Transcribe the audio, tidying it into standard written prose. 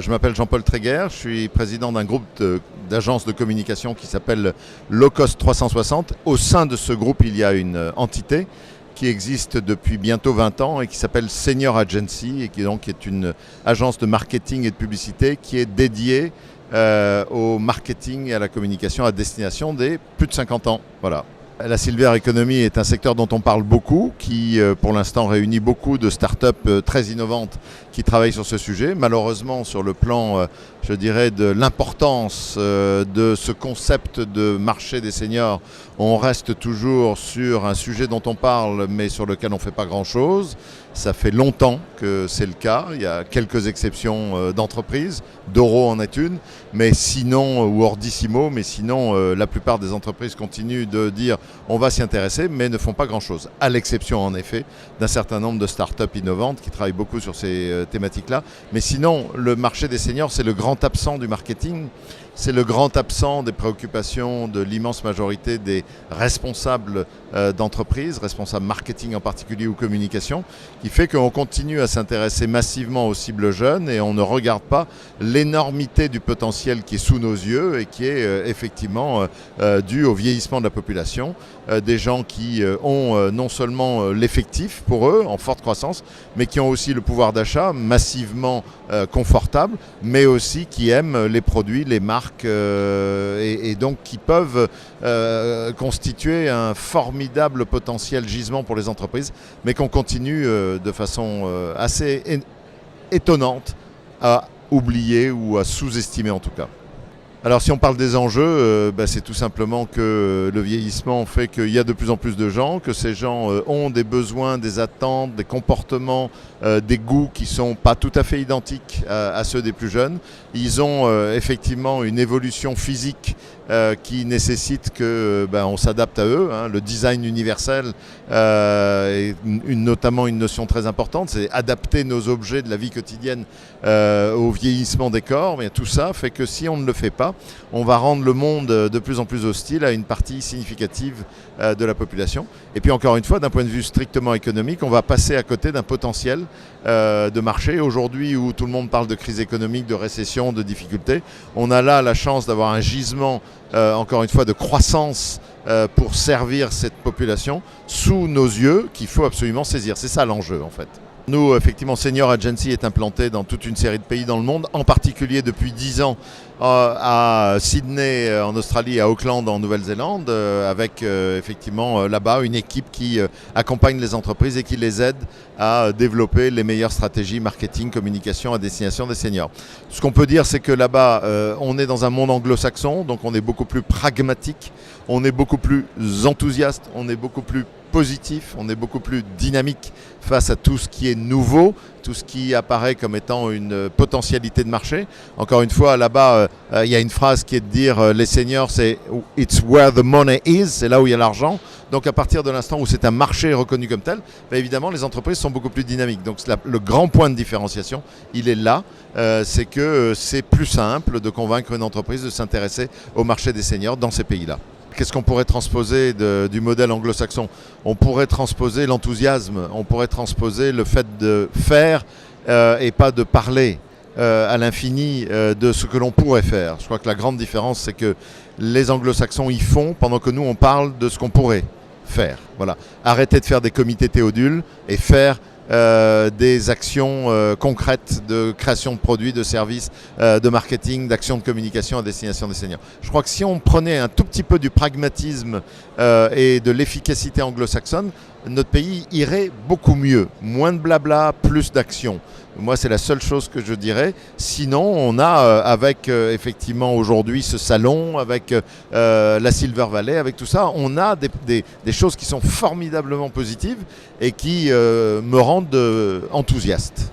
Je m'appelle Jean-Paul Tréguer, je suis président d'un groupe d'agences de communication qui s'appelle Low Cost 360. Au sein de ce groupe, il y a une entité qui existe depuis bientôt 20 ans et qui s'appelle Senior Agency et qui donc est une agence de marketing et de publicité qui est dédiée au marketing et à la communication à destination des plus de 50 ans. Voilà. La Silver Economy est un secteur dont on parle beaucoup, qui pour l'instant réunit beaucoup de startups très innovantes qui travaillent sur ce sujet. Malheureusement, sur le plan, je dirais, de l'importance de ce concept de marché des seniors, on reste toujours sur un sujet dont on parle, mais sur lequel on ne fait pas grand-chose. Ça fait longtemps que c'est le cas. Il y a quelques exceptions d'entreprises. Doro en est une, mais sinon, ou Ordissimo, mais sinon, la plupart des entreprises continuent de dire on va s'y intéresser, mais ne font pas grand-chose. À l'exception, en effet, d'un certain nombre de startups innovantes qui travaillent beaucoup sur ces thématiques-là. Mais sinon, le marché des seniors, c'est le grand absent du marketing. C'est le grand absent des préoccupations de l'immense majorité des responsables d'entreprises, responsables marketing en particulier ou communication, qui fait qu'on continue à s'intéresser massivement aux cibles jeunes et on ne regarde pas l'énormité du potentiel qui est sous nos yeux et qui est effectivement dû au vieillissement de la population. Des gens qui ont non seulement l'effectif pour eux en forte croissance, mais qui ont aussi le pouvoir d'achat massivement confortable, mais aussi qui aiment les produits, les marques et donc qui peuvent constituer un formidable potentiel gisement pour les entreprises, mais qu'on continue de façon assez étonnante à oublier ou à sous-estimer en tout cas. Alors si on parle des enjeux, c'est tout simplement que le vieillissement fait qu'il y a de plus en plus de gens, que ces gens ont des besoins, des attentes, des comportements, des goûts qui ne sont pas tout à fait identiques à ceux des plus jeunes. Ils ont effectivement une évolution physique qui nécessite qu'on s'adapte à eux. Le design universel est notamment une notion très importante, c'est adapter nos objets de la vie quotidienne au vieillissement des corps. Mais tout ça fait que si on ne le fait pas, on va rendre le monde de plus en plus hostile à une partie significative de la population. Et puis encore une fois, d'un point de vue strictement économique, on va passer à côté d'un potentiel de marché. Aujourd'hui où tout le monde parle de crise économique, de récession, de difficultés, on a là la chance d'avoir un gisement, encore une fois, de croissance pour servir cette population sous nos yeux qu'il faut absolument saisir. C'est ça l'enjeu en fait. Nous, effectivement, Senior Agency est implanté dans toute une série de pays dans le monde, en particulier depuis 10 ans à Sydney en Australie et à Auckland en Nouvelle-Zélande, avec effectivement là-bas une équipe qui accompagne les entreprises et qui les aide à développer les meilleures stratégies marketing, communication à destination des seniors. Ce qu'on peut dire, c'est que là-bas, on est dans un monde anglo-saxon, donc on est beaucoup plus pragmatique, on est beaucoup plus enthousiaste, on est beaucoup plus positif, on est beaucoup plus dynamique face à tout ce qui est nouveau, tout ce qui apparaît comme étant une potentialité de marché. Encore une fois, là-bas, il y a une phrase qui est de dire les seniors, c'est « it's where the money is », c'est là où il y a l'argent. Donc à partir de l'instant où c'est un marché reconnu comme tel, évidemment, les entreprises sont beaucoup plus dynamiques. Donc le grand point de différenciation, il est là, c'est que c'est plus simple de convaincre une entreprise de s'intéresser au marché des seniors dans ces pays-là. Qu'est-ce qu'on pourrait transposer du modèle anglo-saxon? On pourrait transposer l'enthousiasme, on pourrait transposer le fait de faire et pas de parler à l'infini de ce que l'on pourrait faire. Je crois que la grande différence, c'est que les anglo-saxons y font pendant que nous, on parle de ce qu'on pourrait faire. Voilà. Arrêter de faire des comités théodules et faire des actions concrètes de création de produits, de services, de marketing, d'actions de communication à destination des seniors. Je crois que si on prenait un tout petit peu du pragmatisme et de l'efficacité anglo-saxonne, notre pays irait beaucoup mieux. Moins de blabla, plus d'action. Moi, c'est la seule chose que je dirais. Sinon, on a avec effectivement aujourd'hui ce salon, avec la Silver Valley, avec tout ça, on a des choses qui sont formidablement positives et qui me rendent enthousiaste.